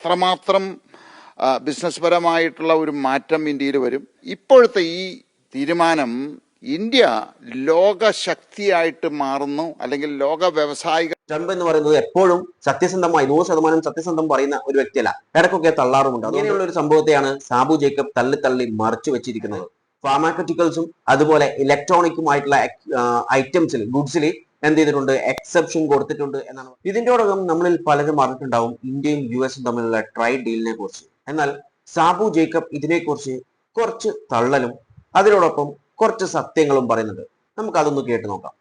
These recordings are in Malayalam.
അത്രമാത്രം ബിസിനസ് പരമായിട്ടുള്ള ഒരു മാറ്റം ഇന്ത്യയിൽ വരും. ഇപ്പോഴത്തെ ഈ തീരുമാനം ഇന്ത്യ ലോകശക്തിയായിട്ട് മാറുന്നു, അല്ലെങ്കിൽ ലോക വ്യവസായിക. ട്രംപ് എന്ന് പറയുന്നത് എപ്പോഴും സത്യസന്ധമായി 100% സത്യസന്ധം പറയുന്ന ഒരു വ്യക്തിയല്ല, ഇടയ്ക്കൊക്കെ തള്ളാറുമുണ്ട്. അങ്ങനെയുള്ള ഒരു സംഭവത്തെയാണ് സാബു ജേക്കബ് തള്ളി മറിച്ചു വെച്ചിരിക്കുന്നത്. ഫാർമാക്യൂട്ടിക്കൽസും അതുപോലെ ഇലക്ട്രോണിക്കുമായിട്ടുള്ള ഐറ്റംസിൽ, ഗുഡ്സിൽ എന്ത് ചെയ്തിട്ടുണ്ട്, എക്സെപ്ഷൻ കൊടുത്തിട്ടുണ്ട് എന്നാണ്. ഇതിൻ്റെയോടൊപ്പം നമ്മളിൽ പലരും അറിഞ്ഞിട്ടുണ്ടാവും ഇന്ത്യയും US-ഉം തമ്മിലുള്ള ട്രേഡ് ഡീലിനെ കുറിച്ച്. എന്നാൽ സാബു ജേക്കബ് ഇതിനെക്കുറിച്ച് കുറച്ച് തള്ളലും അതിനോടൊപ്പം കുറച്ച് സത്യങ്ങളും പറയുന്നുണ്ട്. നമുക്ക് അതൊന്ന് കേട്ടു നോക്കാം.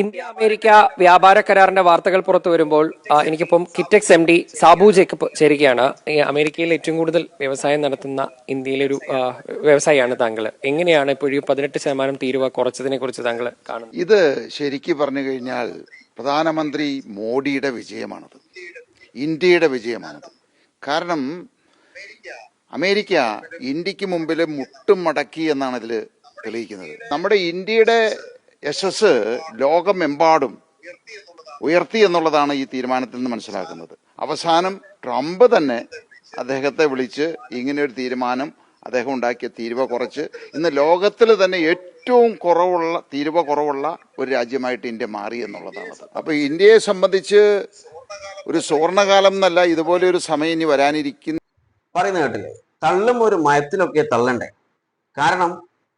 ഇന്ത്യ അമേരിക്ക വ്യാപാര കരാറിന്റെ വാർത്തകൾ പുറത്തു വരുമ്പോൾ എനിക്കിപ്പം കിറ്റെക്സ് MD സാബു ജേക്കബ് ചേരുകയാണ്. അമേരിക്കയിൽ ഏറ്റവും കൂടുതൽ വ്യവസായം നടത്തുന്ന ഇന്ത്യയിലെ ഒരു വ്യവസായിയാണ് താങ്കൾ. എങ്ങനെയാണ് ഇപ്പോഴും 18% തീരുവ കുറച്ചതിനെ കുറിച്ച് താങ്കൾ കാണുന്നത്? ഇത് ശരിക്കും പറഞ്ഞു കഴിഞ്ഞാൽ പ്രധാനമന്ത്രി മോഡിയുടെ വിജയമാണത്, ഇന്ത്യയുടെ വിജയമാണത്. കാരണം അമേരിക്ക ഇന്ത്യക്ക് മുമ്പിൽ മുട്ടും മടക്കി എന്നാണ് ഇതിൽ തെളിയിക്കുന്നത്. നമ്മുടെ ഇന്ത്യയുടെ യശസ് ലോകമെമ്പാടും ഉയർത്തി എന്നുള്ളതാണ് ഈ തീരുമാനത്തിൽ നിന്ന് മനസ്സിലാക്കുന്നത്. അവസാനം ട്രംപ് തന്നെ അദ്ദേഹത്തെ വിളിച്ച് ഇങ്ങനെയൊരു തീരുമാനം, അദ്ദേഹം ഉണ്ടാക്കിയ തീരുവ കുറച്ച് ഇന്ന് ലോകത്തിൽ തന്നെ ഏറ്റവും തീരുവ കുറവുള്ള ഒരു രാജ്യമായിട്ട് ഇന്ത്യ മാറി എന്നുള്ളതാണ്. അപ്പോൾ ഇന്ത്യയെ സംബന്ധിച്ച് ഒരു സുവർണകാലം എന്നല്ല, ഇതുപോലെ ഒരു സമയം ഇനി വരാനിരിക്കുന്നു. പറയുന്ന കേട്ടില്ലേ, തള്ളും ഒരു മയത്തിലൊക്കെ തള്ളണ്ടേ. കാരണം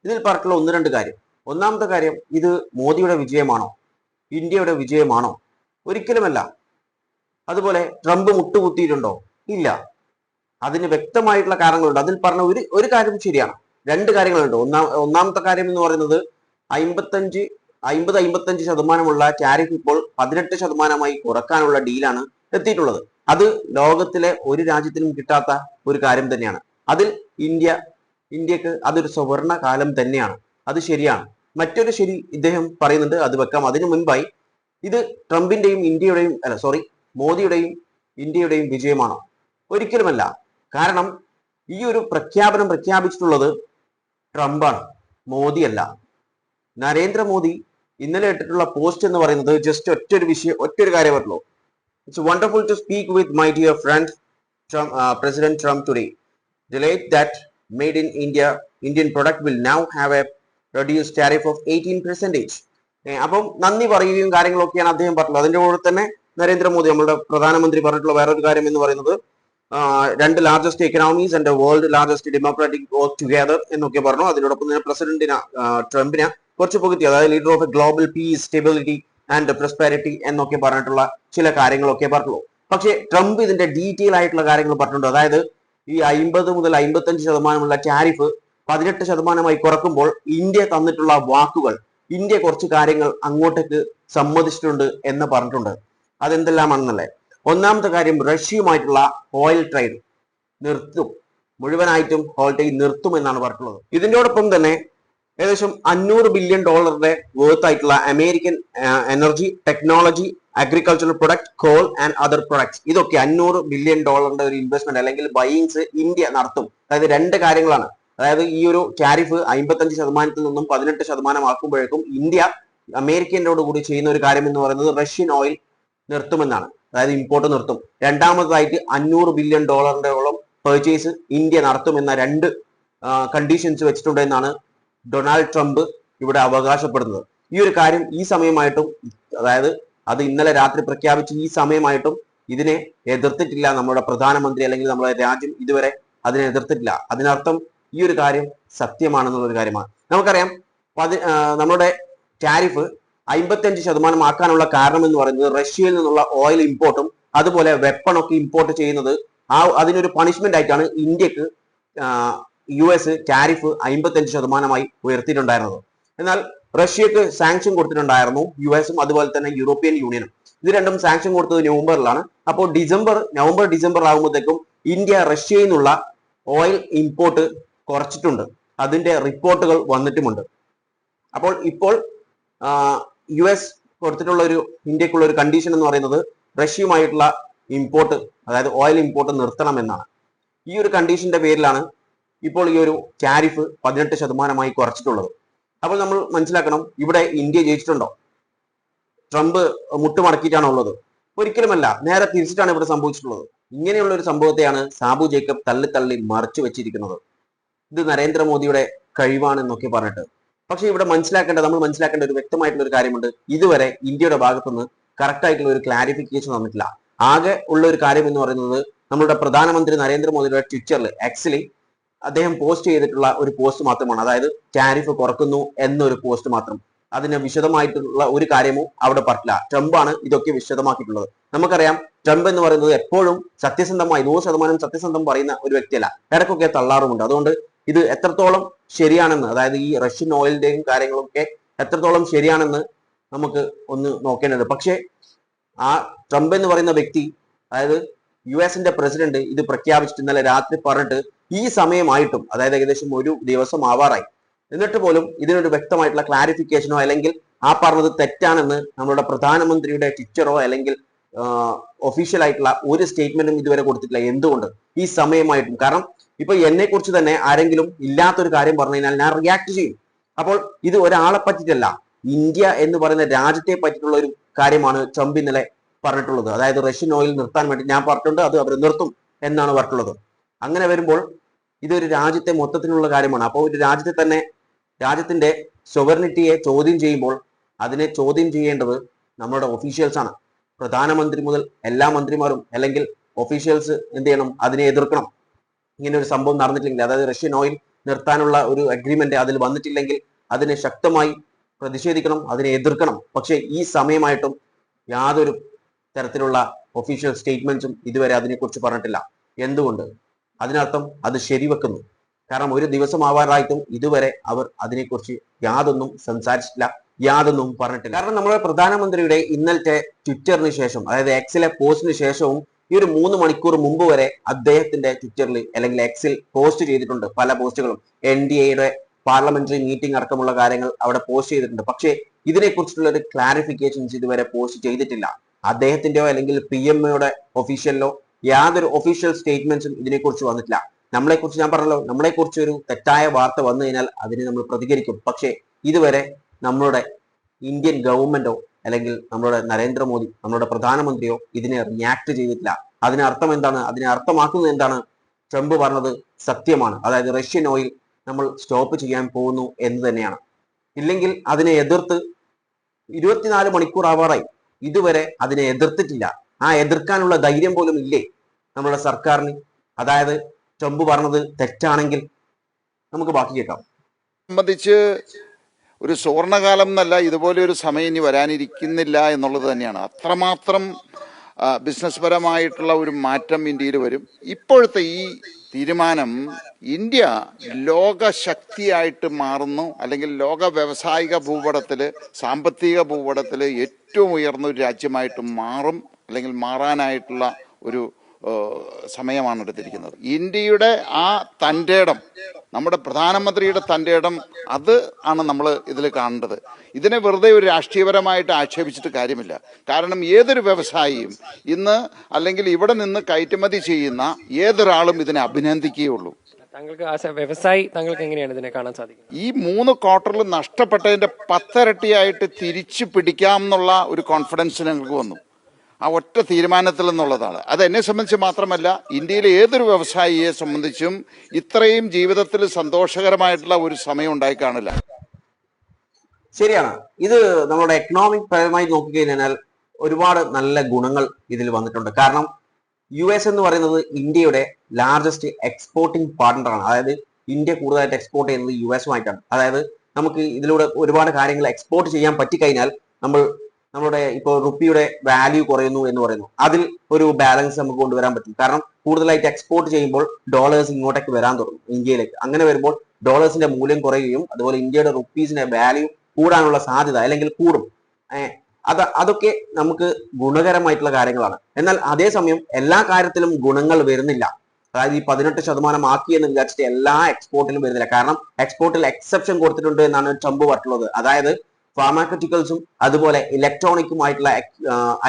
ഇതിൽ പറഞ്ഞിട്ടുള്ള 1-2 കാര്യം. ഒന്നാമത്തെ കാര്യം, ഇത് മോദിയുടെ വിജയമാണോ, ഇന്ത്യയുടെ വിജയമാണോ? ഒരിക്കലുമല്ല. അതുപോലെ ട്രംപ് മുട്ടുകുത്തിയിട്ടുണ്ടോ? ഇല്ല. അതിന് വ്യക്തമായിട്ടുള്ള കാരണങ്ങളുണ്ട്. അതിൽ പറഞ്ഞ ഒരു കാര്യം ശരിയാണ്, 2 കാര്യങ്ങളുണ്ട്. ഒന്നാമത്തെ കാര്യം എന്ന് പറയുന്നത് 50-55% ടാരിഫ് ഇപ്പോൾ 18% കുറക്കാനുള്ള ഡീലാണ് എത്തിയിട്ടുള്ളത്. അത് ലോകത്തിലെ ഒരു രാജ്യത്തിനും കിട്ടാത്ത ഒരു കാര്യം തന്നെയാണ്. അതിൽ ഇന്ത്യക്ക് അതൊരു സുവർണ കാലം തന്നെയാണ്. അത് ശരിയാണ്. മറ്റൊരു ശരി ഇദ്ദേഹം പറയുന്നുണ്ട്, അത് വെക്കാം. അതിനു മുൻപായി, ഇത് ട്രംപിന്റെയും മോദിയുടെയും ഇന്ത്യയുടെയും വിജയമാണോ? ഒരിക്കലുമല്ല. കാരണം ഈ ഒരു പ്രഖ്യാപനം പ്രഖ്യാപിച്ചിട്ടുള്ളത് ട്രംപാണ്, മോദിയല്ല. നരേന്ദ്രമോദി ഇന്നലെ ഇട്ടിട്ടുള്ള പോസ്റ്റ് എന്ന് പറയുന്നത് ജസ്റ്റ് ഒറ്റൊരു കാര്യം പറ്റുള്ളൂ. It's wonderful to speak with my dear friend President Trump today. Delayed that made in Indian product will now have a reduced tariff of 18%. അപ്പം നന്ദി പറയുകയും കാര്യങ്ങളൊക്കെയാണ് അദ്ദേഹം പറഞ്ഞത്. അതിന്റെ കൂടെ തന്നെ നരേന്ദ്രമോദി, നമ്മുടെ പ്രധാനമന്ത്രി, പറഞ്ഞിട്ടുള്ള വേറൊരു കാര്യം എന്ന് പറയുന്നത് 2 largest economies and world largest democratic work together എന്നൊക്കെ പറഞ്ഞു. അതിനോടൊപ്പം തന്നെ പ്രസിഡന്റിന് ട്രംപിനെ കുറച്ച് പുകഴ്ത്തി, അതായത് leader of A global piece, stability and prosperity എന്നൊക്കെ പറഞ്ഞിട്ടുള്ള ചില കാര്യങ്ങളൊക്കെ പറഞ്ഞുള്ളൂ. പക്ഷേ ട്രംപ് ഇതിന്റെ ഡീറ്റെയിൽ ആയിട്ടുള്ള കാര്യങ്ങൾ പറഞ്ഞിട്ടുണ്ട്. അതായത് ഈ 50 മുതൽ 55% ടാരിഫ് 18% കുറക്കുമ്പോൾ ഇന്ത്യ തന്നിട്ടുള്ള വാക്കുകൾ, ഇന്ത്യ കുറച്ച് കാര്യങ്ങൾ അങ്ങോട്ടേക്ക് സമ്മതിച്ചിട്ടുണ്ട് എന്ന് പറഞ്ഞിട്ടുണ്ട്. അതെന്തെല്ലാമാണെന്നല്ലേ? ഒന്നാമത്തെ കാര്യം, റഷ്യയുമായിട്ടുള്ള ഓയിൽ ട്രേഡ് നിർത്തും, മുഴുവനായിട്ടും ഓയിൽ നിർത്തും എന്നാണ് പറഞ്ഞിട്ടുള്ളത്. ഇതിനോടൊപ്പം തന്നെ ഏകദേശം $500 ബില്യൺ വേർത്ത് ആയിട്ടുള്ള American energy, technology, agricultural product, call and other products, ഇതൊക്കെ $500 ബില്യൺ ഒരു ഇൻവെസ്റ്റ്മെന്റ് അല്ലെങ്കിൽ ബൈയിങ്സ് ഇന്ത്യ നടത്തും. അതായത് 2 കാര്യങ്ങളാണ്. അതായത് ഈ ഒരു ടാരിഫ് 55% നിന്നും 18% ആക്കുമ്പോഴേക്കും ഇന്ത്യ അമേരിക്കനോട് കൂടി ചെയ്യുന്ന ഒരു കാര്യം എന്ന് പറയുന്നത് റഷ്യൻ ഓയിൽ നിർത്തുമെന്നാണ്, അതായത് ഇമ്പോർട്ട് നിർത്തും. രണ്ടാമതായിട്ട് $500 ബില്യൺ പെർച്ചേസ് ഇന്ത്യ നടത്തുമെന്ന 2 കണ്ടീഷൻസ് വെച്ചിട്ടുണ്ട് എന്നാണ് ഡൊണാൾഡ് ട്രംപ് ഇവിടെ അവകാശപ്പെടുന്നത്. ഈ ഒരു കാര്യം ഈ സമയമായിട്ടും, അതായത് അത് ഇന്നലെ രാത്രി പ്രഖ്യാപിച്ച് ഈ സമയമായിട്ടും ഇതിനെ എതിർത്തിട്ടില്ല നമ്മുടെ പ്രധാനമന്ത്രി, അല്ലെങ്കിൽ നമ്മുടെ രാജ്യം ഇതുവരെ അതിനെ എതിർത്തിട്ടില്ല. അതിനർത്ഥം ഈ ഒരു കാര്യം സത്യമാണെന്നുള്ളൊരു കാര്യമാണ്. നമുക്കറിയാം, നമ്മുടെ ടാരിഫ് 55% ആക്കാനുള്ള കാരണം എന്ന് പറയുന്നത് റഷ്യയിൽ നിന്നുള്ള ഓയിൽ ഇമ്പോർട്ടും അതുപോലെ വെപ്പണൊക്കെ ഇമ്പോർട്ട് ചെയ്യുന്നത്, അതിനൊരു പണിഷ്മെന്റ് ആയിട്ടാണ് ഇന്ത്യക്ക് US ടാരിഫ് 55% ഉയർത്തിയിട്ടുണ്ടായിരുന്നത്. എന്നാൽ റഷ്യക്ക് സാങ്ഷൻ കൊടുത്തിട്ടുണ്ടായിരുന്നു US-ഉം അതുപോലെ തന്നെ യൂറോപ്യൻ യൂണിയനും. ഇത് രണ്ടും സാങ്ഷൻ കൊടുത്തത് നവംബറിലാണ്. അപ്പോൾ നവംബർ ഡിസംബർ ആകുമ്പോഴത്തേക്കും ഇന്ത്യ റഷ്യയിൽ നിന്നുള്ള ഓയിൽ ഇമ്പോർട്ട് കുറച്ചിട്ടുണ്ട്. അതിന്റെ റിപ്പോർട്ടുകൾ വന്നിട്ടുമുണ്ട്. അപ്പോൾ ഇപ്പോൾ US കൊടുത്തിട്ടുള്ള ഇന്ത്യക്കുള്ള ഒരു കണ്ടീഷൻ എന്ന് പറയുന്നത് റഷ്യയുമായിട്ടുള്ള ഇമ്പോർട്ട്, അതായത് ഓയിൽ ഇമ്പോർട്ട് നിർത്തണമെന്നാണ്. ഈ ഒരു കണ്ടീഷന്റെ പേരിലാണ് ഇപ്പോൾ ഈ ഒരു ടാരിഫ് 18% കുറച്ചിട്ടുള്ളത്. അപ്പോൾ നമ്മൾ മനസ്സിലാക്കണം, ഇവിടെ ഇന്ത്യ ജയിച്ചിട്ടുണ്ടോ? ട്രംപ് മുട്ടുമടക്കിയിട്ടാണോ ഉള്ളത്? ഒരിക്കലുമല്ല, നേരെ തിരിച്ചിട്ടാണ് ഇവിടെ സംഭവിച്ചിട്ടുള്ളത്. ഇങ്ങനെയുള്ള ഒരു സംഭവത്തെയാണ് സാബു ജേക്കബ് തള്ളി തള്ളി മറച്ചു വെച്ചിരിക്കുന്നത്. ഇത് നരേന്ദ്രമോദിയുടെ കഴിവാണെന്നൊക്കെ പറഞ്ഞിട്ട്. പക്ഷെ ഇവിടെ നമ്മൾ മനസ്സിലാക്കേണ്ട ഒരു വ്യക്തമായിട്ടുള്ള ഒരു കാര്യമുണ്ട്. ഇതുവരെ ഇന്ത്യയുടെ ഭാഗത്തുനിന്ന് കറക്റ്റ് ആയിട്ടുള്ള ഒരു ക്ലാരിഫിക്കേഷൻ തന്നിട്ടില്ല. ആകെ ഉള്ള ഒരു കാര്യം എന്ന് പറയുന്നത് നമ്മളുടെ പ്രധാനമന്ത്രി നരേന്ദ്രമോദിയുടെ ട്വിറ്ററിൽ ആക്ച്വലി അദ്ദേഹം പോസ്റ്റ് ചെയ്തിട്ടുള്ള ഒരു പോസ്റ്റ് മാത്രമാണ്. അതായത് ടാരിഫ് കുറക്കുന്നു എന്നൊരു പോസ്റ്റ് മാത്രം. അതിന് വിശദമായിട്ടുള്ള ഒരു കാര്യമോ അവിടെ പറഞ്ഞില്ല. ട്രംപാണ് ഇതൊക്കെ വിശദമാക്കിയിട്ടുള്ളത്. നമുക്കറിയാം ട്രംപ് എന്ന് പറയുന്നത് എപ്പോഴും സത്യസന്ധമായി 100% സത്യസന്ധം പറയുന്ന ഒരു വ്യക്തിയല്ല, ഇടയ്ക്കൊക്കെ തള്ളാറുമുണ്ട്. അതുകൊണ്ട് ഇത് എത്രത്തോളം ശരിയാണെന്ന്, അതായത് ഈ റഷ്യൻ ഓയിലിന്റെയും കാര്യങ്ങളൊക്കെ എത്രത്തോളം ശരിയാണെന്ന് നമുക്ക് ഒന്ന് നോക്കേണ്ടത്. പക്ഷേ ആ ട്രംപ് എന്ന് പറയുന്ന വ്യക്തി, അതായത് US പ്രസിഡന്റ് ഇത് പ്രഖ്യാപിച്ചിട്ട് ഇന്നലെ രാത്രി പറഞ്ഞിട്ട് ഈ സമയമായിട്ടും, അതായത് ഏകദേശം ഒരു ദിവസം ആവാറായി, എന്നിട്ട് പോലും ഇതിനൊരു വ്യക്തമായിട്ടുള്ള ക്ലാരിഫിക്കേഷനോ അല്ലെങ്കിൽ ആ പറഞ്ഞത് തെറ്റാണെന്ന് നമ്മളുടെ പ്രധാനമന്ത്രിയുടെ ട്വിറ്ററോ അല്ലെങ്കിൽ ഒഫീഷ്യൽ ആയിട്ടുള്ള ഒരു സ്റ്റേറ്റ്മെന്റും ഇതുവരെ കൊടുത്തിട്ടില്ല. എന്തുകൊണ്ട് ഈ സമയമായിട്ടും? കാരണം ഇപ്പൊ എന്നെ കുറിച്ച് തന്നെ ആരെങ്കിലും ഇല്ലാത്തൊരു കാര്യം പറഞ്ഞു കഴിഞ്ഞാൽ ഞാൻ റിയാക്ട് ചെയ്യും. അപ്പോൾ ഇത് ഒരാളെ പറ്റിയിട്ടല്ല, ഇന്ത്യ എന്ന് പറയുന്ന രാജ്യത്തെ പറ്റിയിട്ടുള്ള ഒരു കാര്യമാണ് ട്രംപ് ഇന്നലെ പറഞ്ഞിട്ടുള്ളത്. അതായത് റഷ്യൻ ഓയിൽ നിർത്താൻ വേണ്ടി ഞാൻ പറഞ്ഞിട്ടുണ്ട്, അത് അവർ നിർത്തും എന്നാണ് പറഞ്ഞിട്ടുള്ളത്. അങ്ങനെ വരുമ്പോൾ ഇതൊരു രാജ്യത്തെ മൊത്തത്തിലുള്ള കാര്യമാണ്. അപ്പോൾ ഒരു രാജ്യത്തിന്റെ സൊവറിനിറ്റിയെ ചോദ്യം ചെയ്യുമ്പോൾ അതിനെ ചോദ്യം ചെയ്യേണ്ടത് നമ്മളുടെ ഒഫീഷ്യൽസ് ആണ്. പ്രധാനമന്ത്രി മുതൽ എല്ലാ മന്ത്രിമാരും അല്ലെങ്കിൽ ഒഫീഷ്യൽസ് എന്ത് ചെയ്യണം? അതിനെ എതിർക്കണം. ഇങ്ങനെ ഒരു സംഭവം നടന്നിട്ടില്ലെങ്കിൽ, അതായത് റഷ്യൻ ഓയിൽ നിർത്താനുള്ള ഒരു അഗ്രിമെന്റ് അതിൽ വന്നിട്ടില്ലെങ്കിൽ അതിനെ ശക്തമായി പ്രതിഷേധിക്കണം, അതിനെ എതിർക്കണം. പക്ഷേ ഈ സമയമായിട്ടും യാതൊരു തരത്തിലുള്ള ഒഫീഷ്യൽ സ്റ്റേറ്റ്മെന്റ്സും ഇതുവരെ അതിനെക്കുറിച്ച് പറഞ്ഞിട്ടില്ല. എന്തുകൊണ്ട്? അതിനർത്ഥം അത് ശരിവെക്കുന്നു. കാരണം ഒരു ദിവസം ആവാറായിട്ടും ഇതുവരെ അവർ അതിനെക്കുറിച്ച് യാതൊന്നും സംസാരിച്ചിട്ടില്ല, യാതൊന്നും പറഞ്ഞിട്ടില്ല. കാരണം നമ്മുടെ പ്രധാനമന്ത്രിയുടെ ഇന്നലത്തെ ട്വിറ്ററിന് ശേഷം, അതായത് എക്സിലെ പോസ്റ്റിന് ശേഷവും ഈ ഒരു 3 മണിക്കൂർ മുമ്പ് വരെ അദ്ദേഹത്തിന്റെ ട്വിറ്ററിൽ അല്ലെങ്കിൽ എക്സിൽ പോസ്റ്റ് ചെയ്തിട്ടുണ്ട് പല പോസ്റ്റുകളും. NDAയുടെ പാർലമെന്ററി മീറ്റിംഗ് അടക്കമുള്ള കാര്യങ്ങൾ അവിടെ പോസ്റ്റ് ചെയ്തിട്ടുണ്ട്. പക്ഷേ ഇതിനെക്കുറിച്ചുള്ള ഒരു ക്ലാരിഫിക്കേഷൻസ് ഇതുവരെ പോസ്റ്റ് ചെയ്തിട്ടില്ല. അദ്ദേഹത്തിന്റെയോ അല്ലെങ്കിൽ PMOയുടെ ഒഫീഷ്യലിലോ യാതൊരു ഒഫീഷ്യൽ സ്റ്റേറ്റ്മെന്റ്സും ഇതിനെക്കുറിച്ച് വന്നിട്ടില്ല. നമ്മളെക്കുറിച്ച് ഞാൻ പറഞ്ഞല്ലോ, നമ്മളെക്കുറിച്ച് ഒരു തെറ്റായ വാർത്ത വന്നു കഴിഞ്ഞാൽ അതിനെ നമ്മൾ പ്രതികരിക്കും. പക്ഷേ ഇതുവരെ നമ്മളുടെ ഇന്ത്യൻ ഗവൺമെന്റോ അല്ലെങ്കിൽ നമ്മളുടെ നരേന്ദ്രമോദി, നമ്മളുടെ പ്രധാനമന്ത്രിയോ ഇതിനെ റിയാക്ട് ചെയ്തിട്ടില്ല. അതിനർത്ഥം എന്താണ്? അതിനെ അർത്ഥമാക്കുന്നത് എന്താണ്? ട്രംപ് പറഞ്ഞത് സത്യമാണ്. അതായത് റഷ്യൻ ഓയിൽ നമ്മൾ സ്റ്റോപ്പ് ചെയ്യാൻ പോകുന്നു എന്ന് തന്നെയാണ്. ഇല്ലെങ്കിൽ അതിനെ എതിർത്ത് 24 മണിക്കൂർ ആവാറായി, ഇതുവരെ അതിനെ എതിർത്തിട്ടില്ല. ആ എതിർക്കാനുള്ള ധൈര്യം പോലും ഇല്ലേ നമ്മളുടെ സർക്കാരിന്? അതായത് ട്രംപ് പറഞ്ഞത് തെറ്റാണെങ്കിൽ നമുക്ക് ബാക്കി കേൾക്കാം. സംബന്ധിച്ച് ഒരു സുവർണകാലം എന്നല്ല, ഇതുപോലെ ഒരു സമയം ഇനി വരാനിരിക്കുന്നില്ല എന്നുള്ളത് തന്നെയാണ്. അത്രമാത്രം ബിസിനസ് പരമായിട്ടുള്ള ഒരു മാറ്റം ഇന്ത്യയിൽ വരും. ഇപ്പോഴത്തെ ഈ തീരുമാനം ഇന്ത്യ ലോകശക്തിയായിട്ട് മാറുന്നു, അല്ലെങ്കിൽ ലോക വ്യവസായിക ഭൂപടത്തിൽ, സാമ്പത്തിക ഭൂപടത്തിൽ ഏറ്റവും ഉയർന്ന ഒരു രാജ്യമായിട്ട് മാറും, അല്ലെങ്കിൽ മാറാനായിട്ടുള്ള ഒരു സമയമാണ് എടുത്തിരിക്കുന്നത്. ഇന്ത്യയുടെ ആ തൻ്റെടം, നമ്മുടെ പ്രധാനമന്ത്രിയുടെ തൻ്റെടം, അത് ആണ് നമ്മൾ ഇതിൽ കാണേണ്ടത്. ഇതിനെ വെറുതെ ഒരു രാഷ്ട്രീയപരമായിട്ട് ആക്ഷേപിച്ചിട്ട് കാര്യമില്ല. കാരണം ഏതൊരു വ്യവസായിയും ഇന്ന്, അല്ലെങ്കിൽ ഇവിടെ നിന്ന് കയറ്റുമതി ചെയ്യുന്ന ഏതൊരാളും ഇതിനെ അഭിനന്ദിക്കുകയുള്ളൂ. താങ്കൾക്ക് വ്യവസായി താങ്കൾക്ക് എങ്ങനെയാണ് ഇതിനെ കാണാൻ സാധിക്കുന്നത്? ഈ 3 ക്വാർട്ടറിൽ നഷ്ടപ്പെട്ടതിന്റെ 10 ഇരട്ടിയായിട്ട് തിരിച്ചു പിടിക്കാം എന്നുള്ള ഒരു കോൺഫിഡൻസ് ഞങ്ങൾക്ക് വന്നു, ആ ഒറ്റ തീരുമാനത്തിൽ എന്നുള്ളതാണ്. അത് എന്നെ സംബന്ധിച്ച് മാത്രമല്ല, ഇന്ത്യയിലെ ഏതൊരു വ്യവസായിയെ സംബന്ധിച്ചും ഇത്രയും ജീവിതത്തിൽ സന്തോഷകരമായിട്ടുള്ള ഒരു സമയം ഉണ്ടായി കാണില്ല. ശരിയാണ്. ഇത് നമ്മുടെ എക്കണോമിക് പരമായി നോക്കിക്കഴിഞ്ഞാൽ ഒരുപാട് നല്ല ഗുണങ്ങൾ ഇതിൽ വന്നിട്ടുണ്ട്. കാരണം US എന്ന് പറയുന്നത് ഇന്ത്യയുടെ ലാർജസ്റ്റ് എക്സ്പോർട്ടിംഗ് പാർട്ണറാണ്. അതായത് ഇന്ത്യ കൂടുതലായിട്ട് എക്സ്പോർട്ട് ചെയ്യുന്നത് US-ഉമായിട്ടാണ്. അതായത് നമുക്ക് ഇതിലൂടെ ഒരുപാട് കാര്യങ്ങൾ എക്സ്പോർട്ട് ചെയ്യാൻ പറ്റിക്കഴിഞ്ഞാൽ നമ്മുടെ ഇപ്പോൾ റുപ്പിയുടെ വാല്യൂ കുറയുന്നു എന്ന് പറയുന്നു, അതിൽ ഒരു ബാലൻസ് നമുക്ക് കൊണ്ടുവരാൻ പറ്റും. കാരണം കൂടുതലായിട്ട് എക്സ്പോർട്ട് ചെയ്യുമ്പോൾ ഡോളേഴ്സ് ഇങ്ങോട്ടേക്ക് വരാൻ തുടങ്ങും, ഇന്ത്യയിലേക്ക്. അങ്ങനെ വരുമ്പോൾ ഡോളേഴ്സിന്റെ മൂല്യം കുറയുകയും അതുപോലെ ഇന്ത്യയുടെ റുപ്പീസിന്റെ വാല്യൂ കൂടാനുള്ള സാധ്യത, അല്ലെങ്കിൽ കൂടും. അതൊക്കെ നമുക്ക് ഗുണകരമായിട്ടുള്ള കാര്യങ്ങളാണ്. എന്നാൽ അതേസമയം എല്ലാ കാര്യത്തിലും ഗുണങ്ങൾ വരുന്നില്ല. അതായത് ഈ 18% ആക്കിയെന്ന് വിചാരിച്ചിട്ട് എല്ലാ എക്സ്പോർട്ടിലും വരുന്നില്ല. കാരണം എക്സ്പോർട്ടിൽ എക്സെപ്ഷൻ കൊടുത്തിട്ടുണ്ട് എന്നാണ് ട്രംപ് പറഞ്ഞിട്ടുള്ളത്. അതായത് ഫാർമാസ്യൂട്ടിക്കൽസും അതുപോലെ ഇലക്ട്രോണിക്കുമായിട്ടുള്ള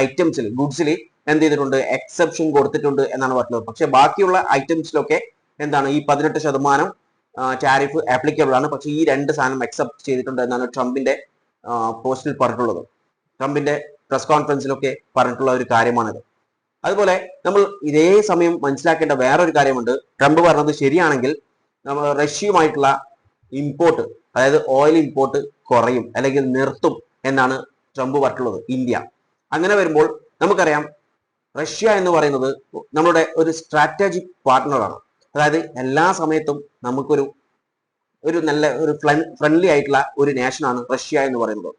ഐറ്റംസിൽ, ഗുഡ്സിൽ എന്ത് ചെയ്തിട്ടുണ്ട്? എക്സെപ്ഷൻ കൊടുത്തിട്ടുണ്ട് എന്നാണ് പറഞ്ഞത്. പക്ഷെ ബാക്കിയുള്ള ഐറ്റംസിലൊക്കെ എന്താണ് ഈ 18% ടാരിഫ് ആപ്ലിക്കബിൾ ആണ്. പക്ഷെ ഈ 2 സാധനം എക്സെപ്റ്റ് ചെയ്തിട്ടുണ്ട് എന്നാണ് ട്രംപിന്റെ പോസ്റ്റിൽ പറഞ്ഞിട്ടുള്ളത്. ട്രംപിന്റെ പ്രസ് കോൺഫറൻസിലൊക്കെ പറഞ്ഞിട്ടുള്ള ഒരു കാര്യമാണിത്. അതുപോലെ നമ്മൾ ഇതേ സമയം മനസ്സിലാക്കേണ്ട വേറൊരു കാര്യമുണ്ട്. ട്രംപ് പറഞ്ഞത് ശരിയാണെങ്കിൽ നമ്മൾ റഷ്യയുമായിട്ടുള്ള ഇമ്പോർട്ട്, അതായത് ഓയിൽ ഇമ്പോർട്ട് കുറയും അല്ലെങ്കിൽ നിർത്തും എന്നാണ് ട്രംപ് പറഞ്ഞിട്ടുള്ളത് ഇന്ത്യ. അങ്ങനെ വരുമ്പോൾ നമുക്കറിയാം റഷ്യ എന്ന് പറയുന്നത് നമ്മുടെ ഒരു സ്ട്രാറ്റജിക് പാർട്ട്ണറാണ്. അതായത് എല്ലാ സമയത്തും നമുക്കൊരു നല്ല ഒരു ഫ്രണ്ട്ലി ആയിട്ടുള്ള ഒരു നേഷനാണ് റഷ്യ എന്ന് പറയുന്നത്.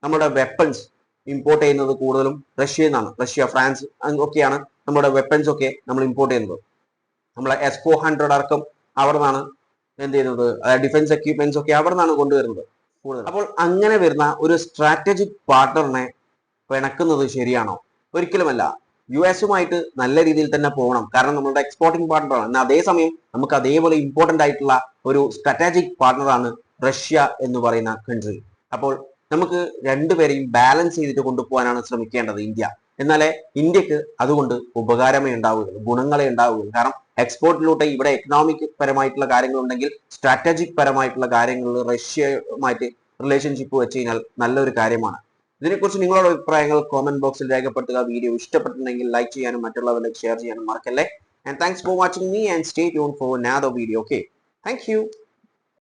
നമ്മുടെ വെപ്പൺസ് ഇമ്പോർട്ട് ചെയ്യുന്നത് കൂടുതലും റഷ്യയിൽ നിന്നാണ്. റഷ്യ, ഫ്രാൻസ് ഒക്കെയാണ് നമ്മുടെ വെപ്പൺസ് ഒക്കെ നമ്മൾ ഇമ്പോർട്ട് ചെയ്യുന്നത്. നമ്മളെ S-400 അടക്കം അവിടെ നിന്നാണ് എന്ത് ചെയ്യുന്നത്, ഡിഫൻസ് എക്യുപ്മെന്റ്സ് ഒക്കെ അവിടെ നിന്നാണ് കൊണ്ടുവരുന്നത് കൂടുതൽ. അപ്പോൾ അങ്ങനെ വരുന്ന ഒരു സ്ട്രാറ്റജിക് പാർട്ണറിനെ പിണക്കുന്നത് ശരിയാണോ? ഒരിക്കലുമല്ല. US-ഉമായിട്ട് നല്ല രീതിയിൽ തന്നെ പോകണം. കാരണം നമ്മളുടെ എക്സ്പോർട്ടിംഗ് പാർട്ണറാണ്. എന്നാൽ അതേസമയം നമുക്ക് അതേപോലെ ഇമ്പോർട്ടന്റ് ആയിട്ടുള്ള ഒരു സ്ട്രാറ്റജിക് പാർട്ണറാണ് റഷ്യ എന്ന് പറയുന്ന കൺട്രി. അപ്പോൾ നമുക്ക് രണ്ടുപേരെയും ബാലൻസ് ചെയ്തിട്ട് കൊണ്ടുപോകാനാണ് ശ്രമിക്കേണ്ടത് ഇന്ത്യ. എന്നാലേ ഇന്ത്യക്ക് അതുകൊണ്ട് ഉപകാരമേ ഉണ്ടാവുകയുള്ളൂ, ഗുണങ്ങളെ ഉണ്ടാവുകയുള്ളൂ. കാരണം എക്സ്പോർട്ടിലൂടെ ഇവിടെ എക്കണോമിക് പരമായിട്ടുള്ള കാര്യങ്ങളുണ്ടെങ്കിൽ സ്ട്രാറ്റജിക് പരമായിട്ടുള്ള കാര്യങ്ങളിൽ റഷ്യയുമായിട്ട് റിലേഷൻഷിപ്പ് വെച്ച് കഴിഞ്ഞാൽ നല്ലൊരു കാര്യമാണ്. ഇതിനെക്കുറിച്ച് നിങ്ങളുടെ അഭിപ്രായങ്ങൾ കോമന്റ് ബോക്സിൽ രേഖപ്പെടുത്തുക. വീഡിയോ ഇഷ്ടപ്പെട്ടിട്ടുണ്ടെങ്കിൽ ലൈക്ക് ചെയ്യാനും മറ്റുള്ളവരിലേക്ക് ഷെയർ ചെയ്യാനും മറക്കല്ലേ. And thanks for watching me and stay tuned for another video. Okay, thank you.